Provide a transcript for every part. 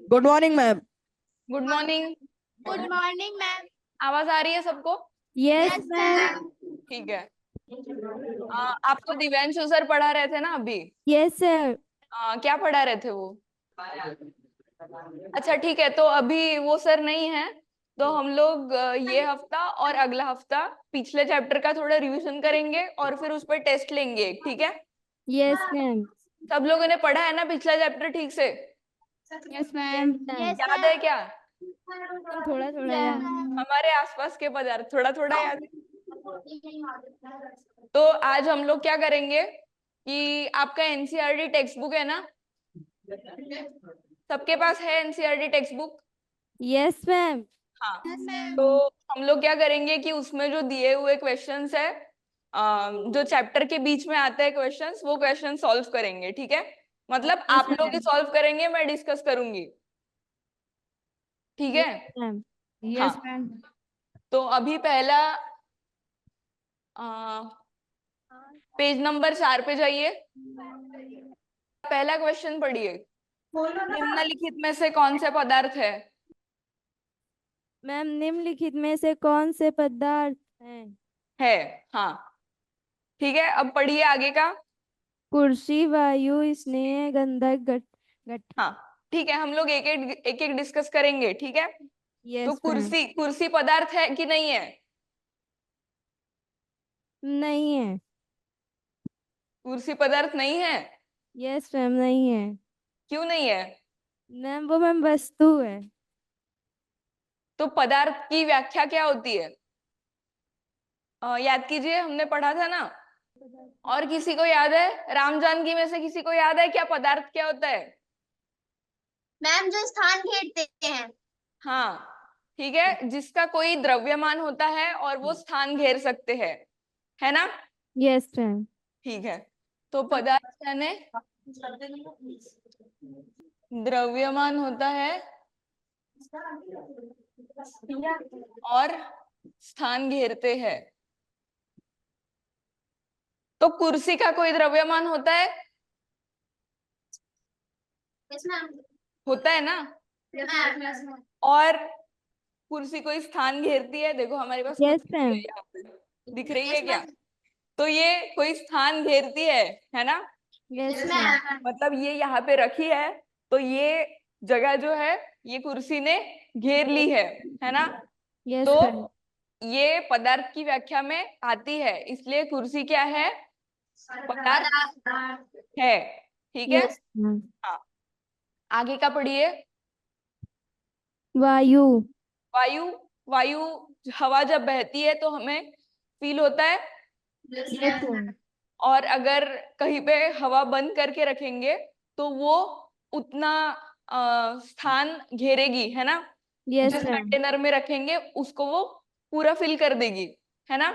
Good morning ma'am. Good morning. Good morning ma'am. आवाज आ रही है सबको? Yes ma'am. ठीक है। आपको दिव्यांशु सर पढ़ा रहे थे ना अभी? Yes sir. क्या पढ़ा रहे थे वो? अच्छा ठीक है, तो अभी वो सर नहीं है, तो हम लोग ये हफ्ता और अगला हफ्ता पिछले चैप्टर का थोड़ा रिवीजन करेंगे और फिर उस पर टेस्ट लेंगे, ठीक है? Yes ma'am. सब लोगों ने पढ़ा है ना पिछला चैप्टर ठीक से? Yes ma'am. याद है क्या? थोड़ा थोड़ा यार। हमारे आसपास के पदार्थ थोड़ा थोड़ा याद है। तो आज हम लोग क्या करेंगे कि आपका एनसीईआरटी टेक्स्ट बुक है ना? सबके पास है NCERT text book? Yes ma'am. हाँ। तो हम लोग क्या करेंगे कि उसमें जो दिए हुए क्वेश्चंस है, जो चैप्टर के बीच में आते हैं क्वेश्चंस, वो क्वेश्चन सॉल्व करेंगे, ठीक है? मतलब आप लोग ही सॉल्व करेंगे, मैं डिस्कस करूंगी, ठीक है? मैम। हाँ। Yes ma'am. तो अभी पहला पेज नंबर 4 पे जाइए। पहला क्वेश्चन पढ़िए। निम्नलिखित में से कौन से पदार्थ है? मैम निम्नलिखित में से कौन से पदार्थ हैं? है। हाँ, ठीक है, अब पढ़िए आगे का। कुर्सी, वायु, स्नेह, गंधक, घट। हाँ, ठीक है, हम लोग एक एक डिस्कस करेंगे, ठीक है? तो यस मैम। कुर्सी कुर्सी पदार्थ है कि नहीं है? नहीं है। कुर्सी पदार्थ नहीं है? यस मैम नहीं है। क्यों नहीं है? मैम वो मैम वस्तु है। तो पदार्थ की व्याख्या क्या होती है? याद कीजिए, हमने पढ़ा था ना। और किसी को याद है? राम जानकी में से किसी को याद है क्या पदार्थ क्या होता है? मैम जो स्थान घेरते हैं। हाँ, ठीक है, जिसका कोई द्रव्यमान होता है और वो स्थान घेर सकते हैं, है ना? Yes ma'am. ठीक है। तो पदार्थ यानी द्रव्यमान होता है और स्थान घेरते हैं। तो कुर्सी का कोई द्रव्यमान होता है? Yes ma'am. होता है ना? और कुर्सी कोई स्थान घेरती है, देखो हमारे पास यस कुर्सी है मैम। यहाँ पे, दिख रही है यस क्या? मैम। तो ये कोई स्थान घेरती है ना? Yes yes ma'am. मैम। मतलब ये यहाँ पे रखी है, तो ये जगह जो है ये कुर्सी ने घेर ली है ना? यस तो मैम। ये पदार्थ की व्याख्या में आती है, इसलिए कुर्सी क्या है? पदार्थ है, ठीक है? Yes ma'am. हाँ, आगे का पढ़िए। वायु। वायु। वायु, हवा जब बहती है तो हमें फील होता है। Yes ma'am. और अगर कहीं पे हवा बंद करके रखेंगे तो वो उतना स्थान घेरेगी, है ना? यस जिस मैम। कंटेनर में रखेंगे उसको वो पूरा फिल कर देगी, है ना?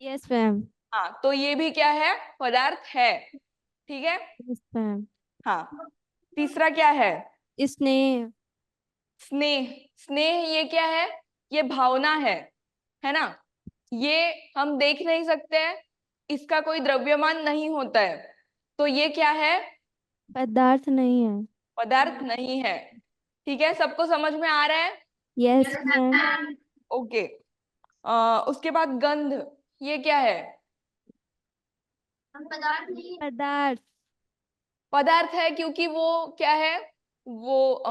Yes ma'am. हाँ, तो ये भी क्या है? पदार्थ है, ठीक है? Yes ma'am. हाँ। तीसरा क्या है? स्नेह। स्नेह। स्नेह ये क्या है? ये भावना है ना? ये हम देख नहीं सकते हैं, इसका कोई द्रव्यमान नहीं होता है, तो ये क्या है? पदार्थ नहीं है। पदार्थ नहीं है, ठीक है? सबको समझ में आ रहा है? Yes ma'am. ओके। उसके बाद गंध, ये क्या है? पदार्थ नहीं। पदार्थ। पदार्थ है, क्योंकि वो क्या है? वो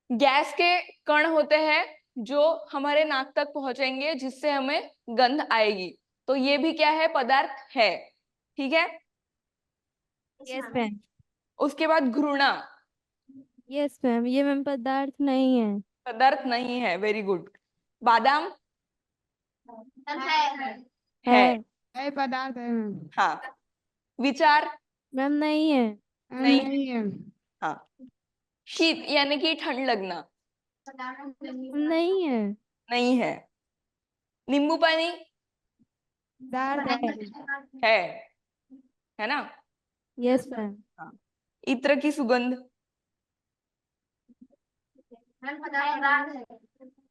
गैस के कण होते हैं जो हमारे नाक तक पहुंचेंगे, जिससे हमें गंध आएगी, तो ये भी क्या है? पदार्थ है, ठीक है? Yes ma'am. उसके बाद घृणा। यस मैम ये मैम पदार्थ नहीं है। पदार्थ नहीं है, वेरी गुड। बादाम है। है। है। है पदार्थ है मैम। हाँ। विचार मैम नहीं है। नहीं है। नहीं है। हाँ। शीत यानी कि ठंड लगना नहीं है। नहीं है। नींबू पानी पदार्थ है। है, है ना? Yes ma'am. हाँ। इत्र की सुगंध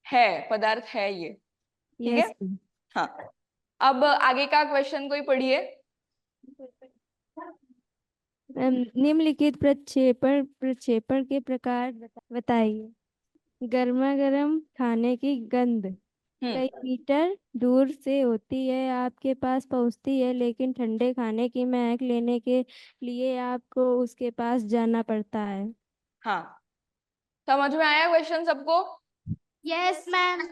है, पदार्थ है ये, ठीक है? Yes ma'am. हाँ। अब आगे का क्वेश्चन कोई पढ़िए। निम्नलिखित प्रक्षेपण प्रक्षेपण के प्रकार बताइए। गर्मा गर्म खाने की गंध कई मीटर दूर से होती है, आपके पास पहुंचती है, लेकिन ठंडे खाने की महक लेने के लिए आपको उसके पास जाना पड़ता है। हाँ, समझ में आया क्वेश्चन सबको? Yes ma'am.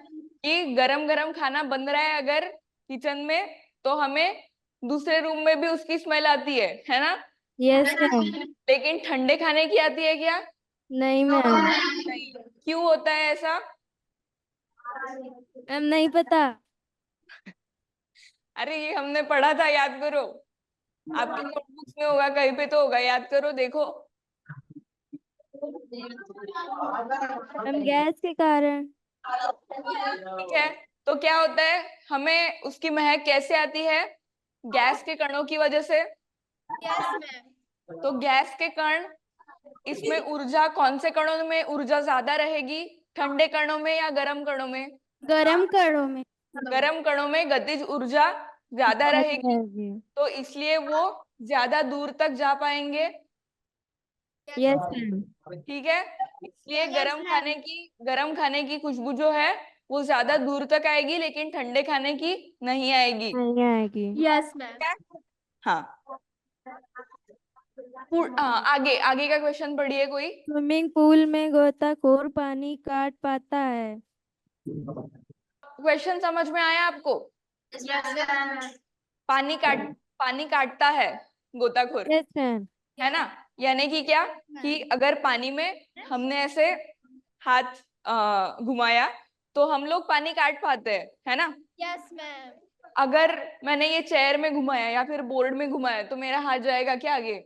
कि गरम गरम खाना बन रहा है अगर किचन में, तो हमें दूसरे रूम में भी उसकी स्मेल आती है ना? Yes ma'am. लेकिन ठंडे खाने की आती है क्या? नहीं मैम। नहीं। क्यों होता है ऐसा? मैम नहीं पता। अरे ये हमने पढ़ा था, याद करो। आपके नोटबुक्स में होगा, कहीं पे तो होगा, याद करो, देखो। मैम गैस के कारण। ठीक है, तो क्या होता है, हमें उसकी महक कैसे आती है? गैस के कणों की वजह से। Yes ma'am. तो गैस के कण, इसमें ऊर्जा, कौन से कणों में ऊर्जा ज्यादा रहेगी? ठंडे कणों में या गर्म कणों में? गरम करो में। गर्म कणों में गतिज ऊर्जा ज्यादा रहेगी, रहेगी। तो इसलिए वो ज्यादा दूर तक जा पाएंगे। Yes ma'am. ठीक है, इसलिए Yes, ma'am. गरम खाने की खुशबू जो है वो ज्यादा दूर तक आएगी, लेकिन ठंडे खाने की नहीं आएगी। नहीं आएगी। Yes ma'am. ठीक है? हाँ। हाँ, आगे आगे का क्वेश्चन पढ़िए कोई। स्विमिंग पूल में गोताखोर पानी काट पाता है। क्वेश्चन समझ में आया आपको? Yes ma'am. पानी काट पानी काटता है गोताखोर, यस मैम। है ना? यानी कि क्या, कि अगर पानी में हमने ऐसे हाथ घुमाया, तो हम लोग पानी काट पाते हैं, है ना? Yes ma'am. अगर मैंने ये चेयर में घुमाया या फिर बोर्ड में घुमाया, तो मेरा हाथ जाएगा क्या आगे?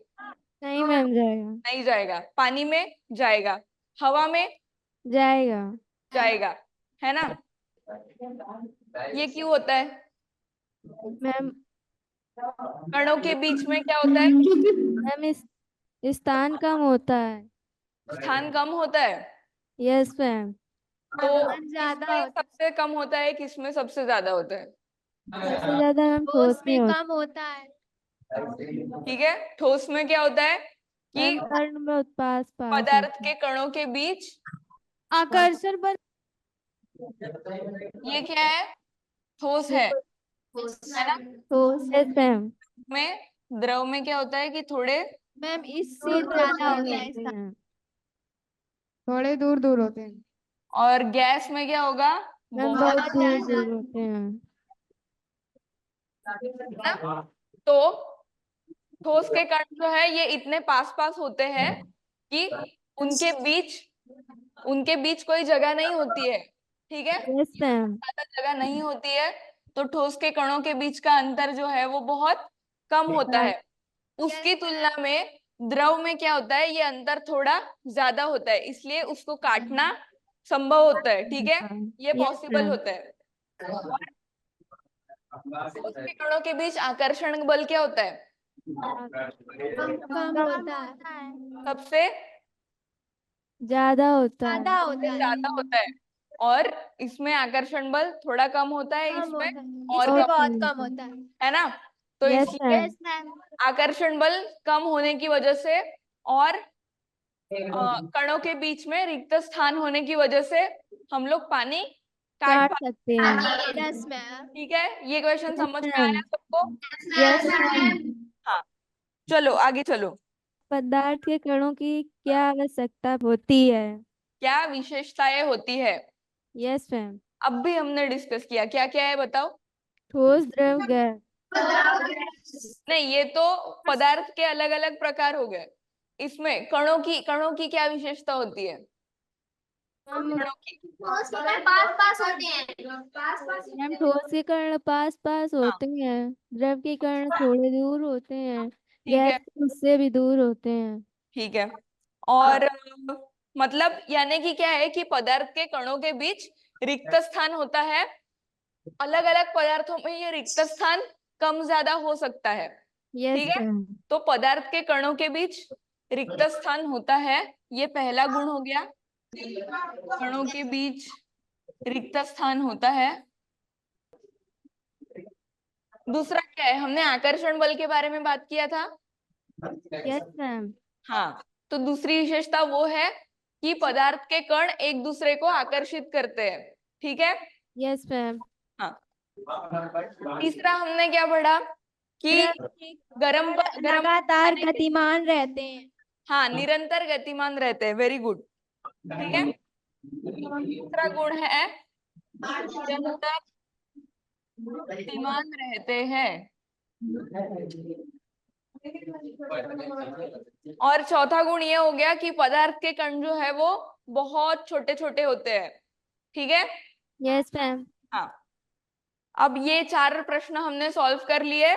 नहीं मैम जाएगा। नहीं जाएगा। पानी में जाएगा, हवा में जाएगा। जाएगा, है ना? ये क्यों होता है? मैम कणों के बीच में क्या होता है? मैम इस स्थान कम होता है। स्थान कम होता है। Yes ma'am. तो ज्यादा किसमें सबसे कम होता है, किसमें सबसे ज्यादा होता है? सबसे ज्यादा मैम ठोस ठोस में में होता कम होता है। ठीक है, ठोस में क्या होता है है। कि मैम कर्ण बहुत पास पास पदार्थ होता है। के कणों के बीच, आकर्षण बल। ये क्या है? ठोस है ना? ठोस। Yes ma'am. में द्रव में क्या होता है कि थोड़े मैम इससे दूर दूर ज्यादा होता है होते इसका। हैं। थोड़े दूर दूर होते हैं। और गैस में क्या होगा? मैम बहुत, बहुत दूर दूर होते हैं। है ना? तो ठोस के कण जो है ये इतने पास पास होते हैं कि उनके बीच उनके बीच कोई जगह नहीं होती है। ठीक है, यस मैम। ज्यादा जगह नहीं होती है, तो ठोस के कणों के बीच का अंतर जो है वो बहुत कम होता है। उसकी तुलना में द्रव में क्या होता है, ये अंतर थोड़ा ज्यादा होता है, इसलिए उसको काटना संभव होता है। ठीक है, ये यस पॉसिबल मैम। होता है। ठोस के कणों के बीच आकर्षण बल क्या होता है? कम होता है। सबसे ज्यादा होता है। ज्यादा होता है। ज्यादा होता है। और इसमें आकर्षण बल थोड़ा कम होता है, कम इसमें होता है। और इसमें बहुत कम, बहुत कम कम होता होता है। है ना? तो है। यस इसलिए मैम। Yes ma'am. आकर्षण बल कम होने की वजह से और कणों के बीच में रिक्त स्थान होने की वजह से हम लोग पानी काट काट पाते सकते हैं। हैं। Yes ma'am. ठीक है, ये क्वेश्चन यस समझ में मैम। आया सबको? Yes ma'am. हाँ, चलो आगे चलो। पदार्थ के कणों की क्या आवश्यकता होती है? क्या विशेषताएं होती है? Yes ma'am. अब भी हमने डिस्कस किया, क्या क्या है बताओ? ठोस द्रव गैस। नहीं, ये तो पदार्थ के अलग अलग प्रकार हो गए। इसमें कणों की क्या विशेषता होती है? मैम कणों की, पास पास होते हैं। पास पास मैम ठोस के कण पास पास हाँ, होते हैं, द्रव के कण थोड़े दूर होते हैं, ठीक गैस है, उससे भी दूर होते हैं। ठीक है। और मतलब यानी कि क्या है कि पदार्थ के कणों के बीच रिक्त स्थान होता है। अलग अलग पदार्थों में ये रिक्त स्थान कम ज्यादा हो सकता है। यस ठीक है, मैम। तो पदार्थ के कणों के बीच रिक्त स्थान होता है, ये पहला गुण हो गया। कणों के बीच रिक्त स्थान होता है। दूसरा क्या है, हमने आकर्षण बल के बारे में बात किया था। Yes ma'am. हाँ, तो दूसरी विशेषता वो है कि पदार्थ के कण एक दूसरे को आकर्षित करते हैं। ठीक है। Yes ma'am. हाँ, तीसरा हमने क्या पढ़ा कि गरम लगातार गतिमान रहते हैं। हाँ, निरंतर गतिमान रहते हैं। Very good. ठीक है। तीसरा गुण है निरंतर गतिमान रहते हैं। और चौथा गुण ये हो गया कि पदार्थ के कण जो है वो बहुत छोटे छोटे होते हैं। ठीक है। Yes ma'am. हाँ, अब ये 4 प्रश्न हमने सॉल्व कर लिए।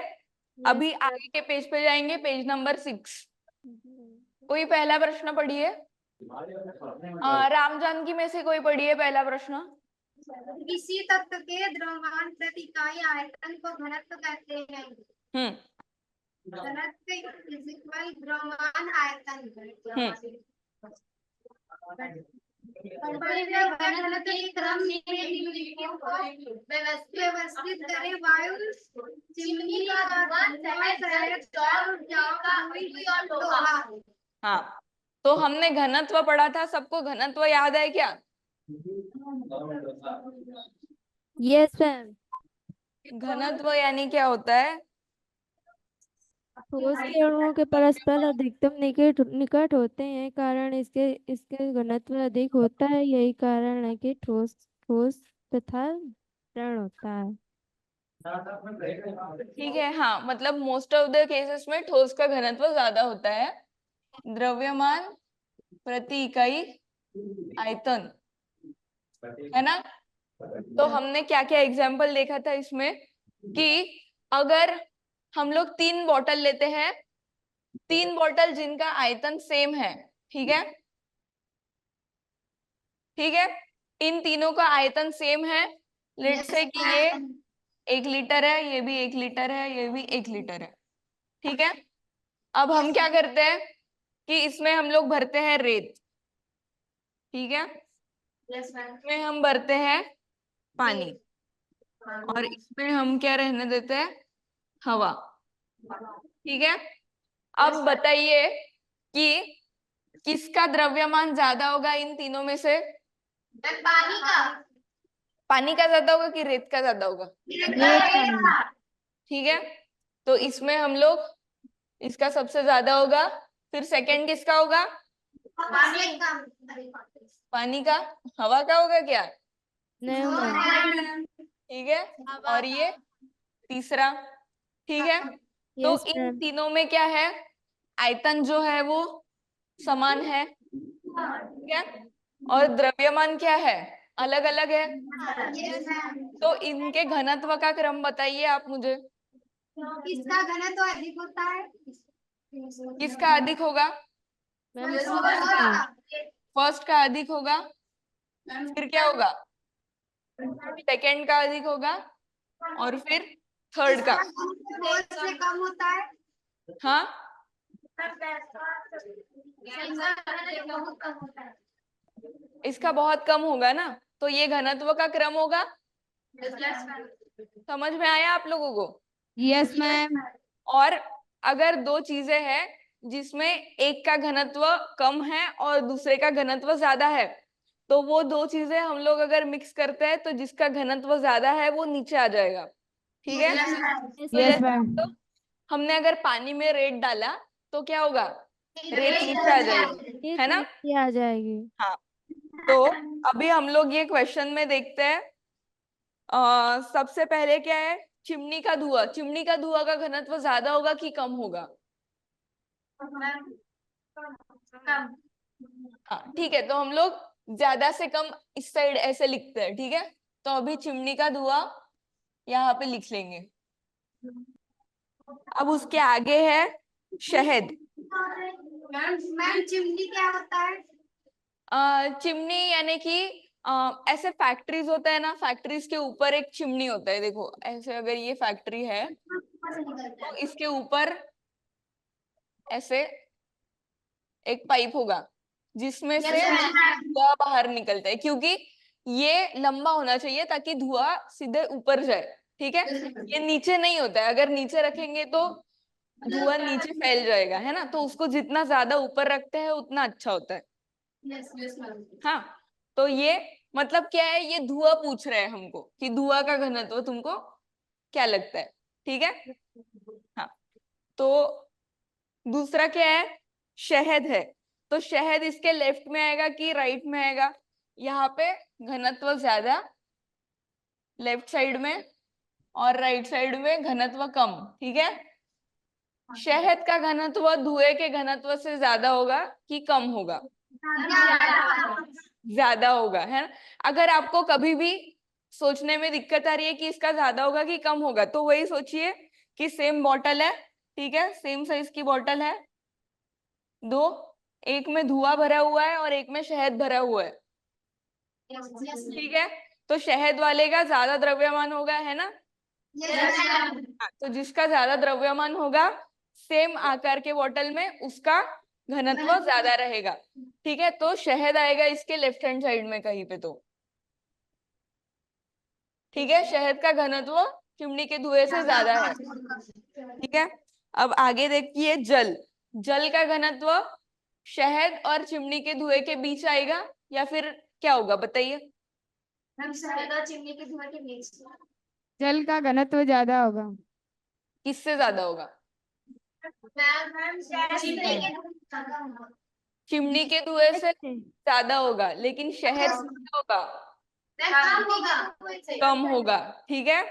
अभी आगे के पेज पे जाएंगे, पेज नंबर 6। कोई पहला प्रश्न पढ़िए। राम जानकी में से कोई पढ़िए पहला प्रश्न। किसी तत्व के द्रव्यमान प्रति इकाई आयतन को घनत्व कहते हैं। घनत्व इज इक्वल द्रव्यमान आयतन। घनत्व के क्रम व्यवस्थित करें। वायु, चिमनी का लोहा। हाँ, तो हमने घनत्व पढ़ा था। सबको घनत्व याद है क्या? Yes ma'am. घनत्व यानी क्या होता है? ठोस के अणुओं के परस्पर अधिकतम निकट होते हैं, कारण इसके इसके घनत्व अधिक होता है। यही कारण है कि ठोस ठोस तथा ऋण होता है। ठीक है। हाँ, मतलब मोस्ट ऑफ द केसेस में ठोस का घनत्व ज्यादा होता है। द्रव्यमान प्रति इकाई आयतन, है ना? तो हमने क्या क्या एग्जाम्पल देखा था इसमें कि अगर हम लोग 3 बॉटल लेते हैं, 3 बॉटल जिनका आयतन सेम है। ठीक है। ठीक है, इन तीनों का आयतन सेम है। लेट्स से कि ये 1 लीटर है, ये भी 1 लीटर है, ये भी 1 लीटर है। ठीक है। अब हम क्या करते हैं कि इसमें हम लोग भरते हैं रेत। ठीक है। इसमें हम भरते हैं पानी, और इसमें हम क्या रहने देते हैं? हवा। ठीक है। अब बताइए कि किसका द्रव्यमान ज्यादा होगा इन तीनों में से? पानी का। पानी का ज्यादा होगा कि रेत का ज्यादा होगा? ठीक है, तो इसमें हम लोग इसका सबसे ज्यादा होगा। फिर सेकंड किसका होगा? पानी का। हवा का होगा क्या? नहीं मैम। ठीक है, और ये तीसरा। ठीक है, तो यस इन मैम। तीनों में क्या है? आयतन जो है वो समान है। ठीक है, और द्रव्यमान क्या है? अलग अलग है। तो इनके घनत्व का क्रम बताइए आप मुझे। किसका घनत्व अधिक होता है? किसका अधिक होगा? मैम फर्स्ट का अधिक होगा। फिर क्या होगा? सेकंड का अधिक होगा, और फिर थर्ड का। से कम होता है। हाँ, इसका बहुत कम होगा ना, तो ये घनत्व का क्रम होगा। समझ में आया आप लोगों को? Yes ma'am. और अगर 2 चीजें हैं जिसमें एक का घनत्व कम है और दूसरे का घनत्व ज्यादा है, तो वो 2 चीजें हम लोग अगर मिक्स करते हैं तो जिसका घनत्व ज्यादा है वो नीचे आ जाएगा। ठीक है। तो यस जैसे मैम। तो हमने अगर पानी में रेत डाला तो क्या होगा? रेत नीचे आ जाएगी, ये है ना? नीचे आ जाएगी। हाँ, तो अभी हम लोग ये क्वेश्चन में देखते हैं। सबसे पहले क्या है? चिमनी का धुआं। चिमनी का धुआं का घनत्व ज्यादा होगा कि कम होगा? हाँ, ठीक है, तो हम लोग ज्यादा से कम इस साइड ऐसे लिखते हैं। ठीक है, तो अभी चिमनी का धुआं यहाँ पे लिख लेंगे। अब उसके आगे है शहद। मैम चिमनी क्या होता है? चिमनी यानी कि ऐसे फैक्ट्रीज होता है ना, फैक्ट्रीज के ऊपर एक चिमनी होता है। देखो ऐसे, अगर ये फैक्ट्री है तो इसके ऊपर ऐसे एक पाइप होगा जिसमें से धुआं बाहर निकलता है, क्योंकि ये लंबा होना चाहिए ताकि धुआं सीधे ऊपर जाए। ठीक है, ये नीचे नहीं होता है। अगर नीचे रखेंगे तो धुआं नीचे फैल जाएगा, है ना। तो उसको जितना ज्यादा ऊपर रखते हैं उतना अच्छा होता है। हाँ, तो ये मतलब क्या है, ये धुआं पूछ रहे हैं हमको कि धुआं का घनत्व तुमको क्या लगता है, ठीक है। हाँ, तो दूसरा क्या है, शहद है। तो शहद इसके लेफ्ट में आएगा कि राइट में आएगा? यहाँ पे घनत्व ज्यादा लेफ्ट साइड में, और राइट साइड में घनत्व कम, ठीक है। शहद का घनत्व धुएं के घनत्व से ज्यादा होगा कि कम होगा? ज्यादा होगा, है ना। अगर आपको कभी भी सोचने में दिक्कत आ रही है कि इसका ज्यादा होगा कि कम होगा, तो वही सोचिए कि सेम बॉटल है, ठीक है, सेम साइज की बॉटल है, दो, एक में धुआं भरा हुआ है और एक में शहद भरा हुआ है, ठीक है। तो शहद वाले का ज्यादा द्रव्यमान होगा, है ना। हाँ, तो जिसका ज्यादा द्रव्यमान होगा सेम आकार के बॉटल में, उसका घनत्व ज्यादा रहेगा, ठीक है। तो शहद आएगा इसके लेफ्ट हैंड साइड में कहीं पे, तो ठीक है, शहद का घनत्व चिमनी के धुएं से ज्यादा है, ठीक है। अब आगे देखिए, जल। जल का घनत्व शहद और चिमनी के धुएं के बीच आएगा या फिर क्या होगा, बताइए। जल का घनत्व ज्यादा होगा। किससे ज्यादा होगा? चिमनी के धुएं से ज्यादा होगा, लेकिन शहद से क्या होगा? कम होगा, ठीक है।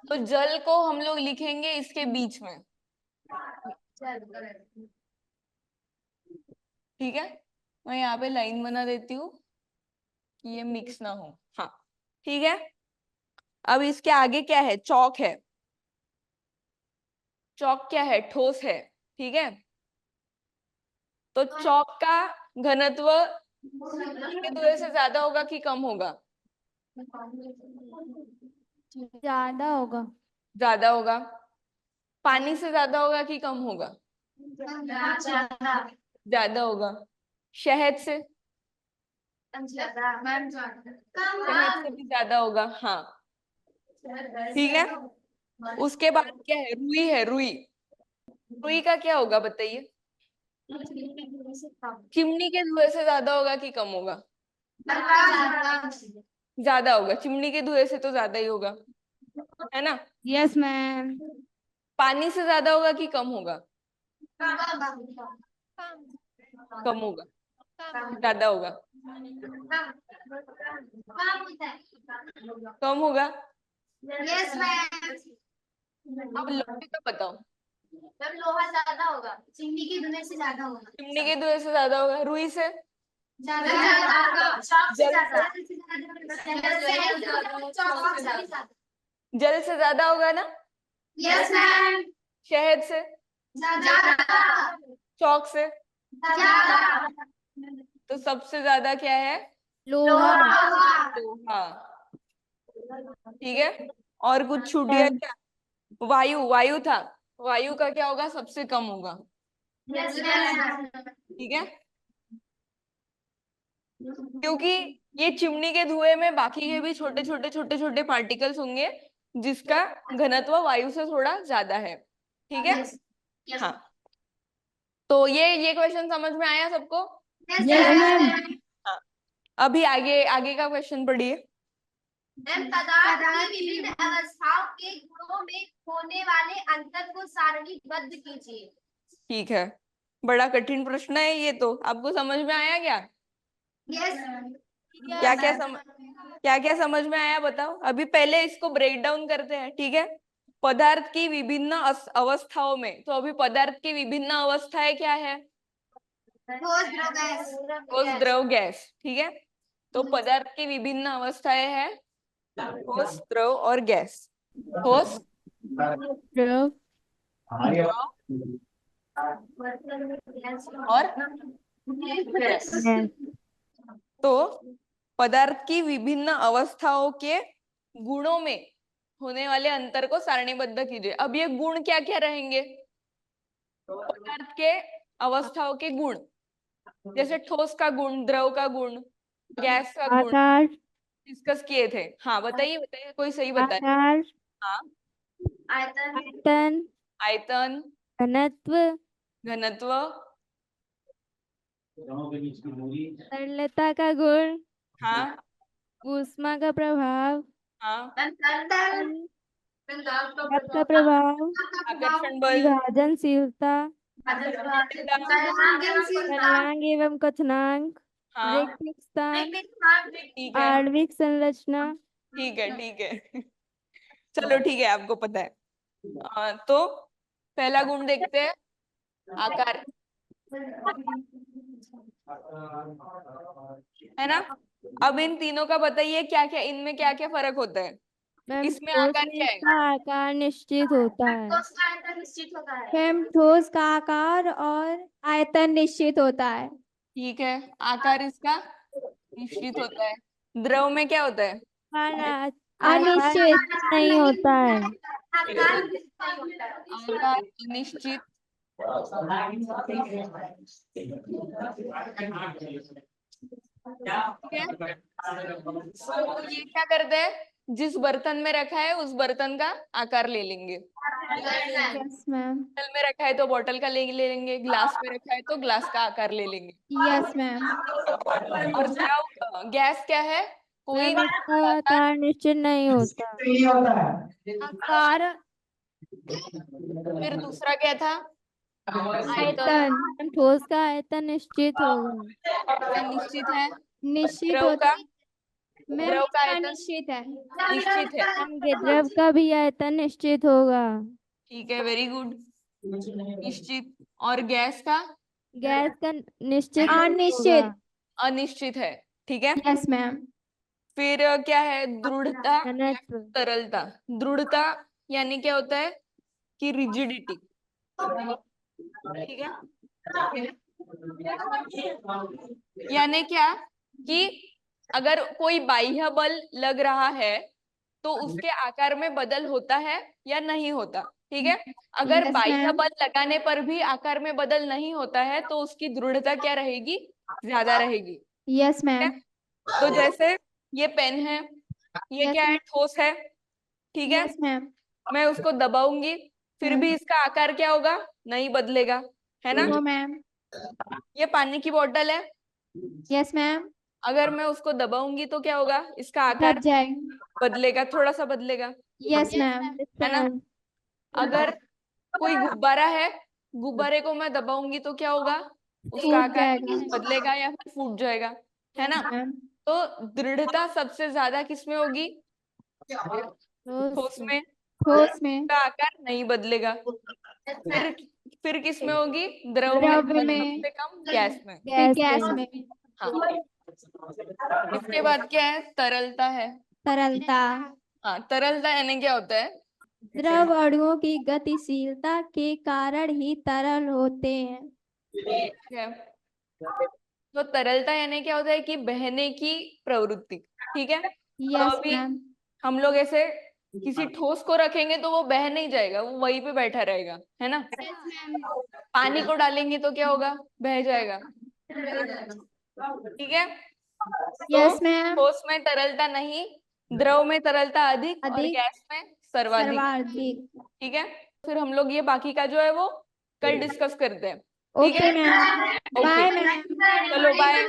तो जल को हम लोग लिखेंगे इसके बीच में, ठीक है। मैं यहाँ पे लाइन बना देती हूँ कि ये मिक्स ना हो। हाँ, ठीक है। अब इसके आगे क्या है, चौक है। चौक क्या है, ठोस है, ठीक है। तो चौक का घनत्व के धुएं से ज्यादा होगा कि कम होगा? ज्यादा होगा। ज्यादा होगा। पानी से ज्यादा होगा कि कम होगा? ज्यादा होगा। शहद से? शहद से भी ज्यादा होगा, हाँ, ठीक है। उसके बाद क्या है, रुई है। रुई, रुई का क्या होगा बताइए। चिमनी के धुएं से ज्यादा होगा कि कम होगा? ज्यादा होगा। चिमनी के धुएं से तो ज्यादा ही होगा, है ना। Yes ma'am. पानी से ज्यादा होगा कि कम होगा? कम होगा। ज्यादा होगा। कम होगा। Yes ma'am. अब लोहे का बताओ। जब लोहा ज्यादा होगा, चिमनी की धुएं से ज्यादा होगा। चिमनी के धुएं से ज्यादा होगा। रुई से? जल से ज्यादा होगा ना। Yes ma'am. शहद से? चौक से? तो सबसे ज्यादा क्या है, लोहा। लोहा, ठीक है। और कुछ छूट गया क्या? वायु, वायु था। वायु का क्या होगा, सबसे कम होगा, ठीक है। क्योंकि ये चिमनी के धुएं में बाकी के भी छोटे छोटे छोटे छोटे पार्टिकल्स होंगे जिसका घनत्व वायु से थोड़ा ज्यादा है, ठीक है। हाँ, तो ये क्वेश्चन समझ में आया सबको? Yes ma'am. हाँ, अभी आगे आगे का क्वेश्चन पढ़िए। पदार्थ की विभिन्न अवस्थाओं के गुणों में होने वाले अंतर को सारणीबद्ध कीजिए। ठीक है, बड़ा कठिन प्रश्न है ये, तो आपको समझ में आया क्या? यस। क्या क्या समझ में आया बताओ। अभी पहले इसको ब्रेक डाउन करते हैं, ठीक है। पदार्थ की विभिन्न अवस्थाओं में, तो अभी पदार्थ की विभिन्न अवस्थाएं क्या है? ठोस, द्रव, गैस, ठीक है। तो पदार्थ की विभिन्न अवस्थाएं हैं ठोस, द्रव और गैस। ठोस, द्रव, और गैस। तो पदार्थ की विभिन्न अवस्थाओं के गुणों में होने वाले अंतर को सारणीबद्ध कीजिए। अब ये गुण क्या क्या रहेंगे? पदार्थ के अवस्थाओं के गुण, जैसे ठोस का गुण, द्रव का गुण, गैस का गुण आकार, डिस्कस किए थे। हाँ, बताइए बताइए, कोई सही बताए। आकार, हाँ, आयतन, आयतन, आयतन, घनत्व, घनत्व, तरलता का गुण, हाँ ऊष्मा का प्रभाव, हाँ, दाब का प्रभाव, आकर्षण बल, विभाजनशीलता, गलनांकशीलता, गलनांक एवं क्वथनांक, हाँ रिक्त स्थान, ठीक है आणविक संरचना। ठीक है ठीक है। चलो ठीक है, आपको पता है। तो पहला गुण देखते हैं, आकार, है ना। अब इन तीनों का बताइए क्या क्या, इनमें क्या क्या फर्क होता है। मैम इसमें ठोस आकार में क्या है? इसका आकार निश्चित होता है। निश्चित होता है। मैम ठोस का आकार और आयतन निश्चित होता है। ठीक है, आकार इसका निश्चित होता है। द्रव में क्या होता है? आकार अनिश्चित नहीं होता है। आकार निश्चित, ठीक है। तो ये क्या करते हैं, जिस बर्तन में रखा है उस बर्तन का आकार ले लेंगे। Yes ma'am. बोतल में रखा है तो बोतल का ले लेंगे, ग्लास में रखा है तो ग्लास का आकार ले लेंगे। Yes ma'am. और द्रव, गैस क्या है, कोई मैम इसका आकार निश्चित नहीं होता। आकार, फिर दूसरा क्या था? आयतन मैम ठोस का आयतन निश्चित होगा। आयतन निश्चित है। निश्चित द्रव होता का, है। मैम द्रव का इसका आयतन निश्चित है। निश्चित है। मैम द्रव का भी आयतन निश्चित होगा। ठीक है, वेरी गुड, निश्चित। और गैस का गैस का निश्चित नहीं अनिश्चित। होगा। अनिश्चित है। ठीक है, यस मैम। फिर क्या है, दृढ़ता या घनत्व, तरलता। दृढ़ता यानी क्या होता है कि रिजिडिटी, ठीक है। यानी क्या कि अगर कोई बाह्य बल लग रहा है तो उसके आकार में बदल होता है या नहीं होता, ठीक है। अगर Yes, बाह्य ma'am. बल लगाने पर भी आकार में बदल नहीं होता है तो उसकी दृढ़ता क्या रहेगी, ज्यादा रहेगी। Yes ma'am. तो जैसे ये पेन है, ये Yes, क्या है, ma'am. ठोस है, ठीक है। Yes ma'am. मैं उसको दबाऊंगी फिर भी इसका आकार क्या होगा, नहीं बदलेगा, है ना। No ma'am. ये पानी की बोतल है, यस मैम। अगर मैं उसको दबाऊंगी तो क्या होगा, इसका आकार घट जाएगा। बदलेगा, थोड़ा सा बदलेगा, यस मैम। है ना। अगर कोई गुब्बारा है, गुब्बारे को मैं दबाऊंगी तो क्या होगा, उसका टूट आकार जाएगा। बदलेगा या फिर फूट जाएगा, है ना। मैम। तो दृढ़ता सबसे ज्यादा किसमें होगी, ठोस में, ठोस में। का आकार नहीं बदलेगा। फिर किस में होगी, द्रव में, द्रव और में। सबसे कम गैस में। फिर गैस में। हाँ, इसके बाद क्या है, तरलता है। तरलता, हाँ, तरलता यानी क्या होता है, द्रव अणुओं की गतिशीलता के कारण ही तरल होते हैं। ठीक है। तो तरलता यानी क्या होता है कि बहने की प्रवृत्ति, ठीक है। तो यस अभी मैम। हम लोग ऐसे किसी ठोस को रखेंगे तो वो बह नहीं जाएगा, वो वहीं पे बैठा रहेगा, है ना। पानी को डालेंगे तो क्या होगा, बह जाएगा, ठीक है। तो यस मैम। ठोस में तरलता नहीं, द्रव में तरलता अधिक और अधिक, गैस में सर्वाधिक, सर्वाधिक। ठीक है। फिर हम लोग ये बाकी का जो है वो कल डिस्कस करते हैं, ठीक ओके है। मैम। Okay, bye ma'am. चलो बाय।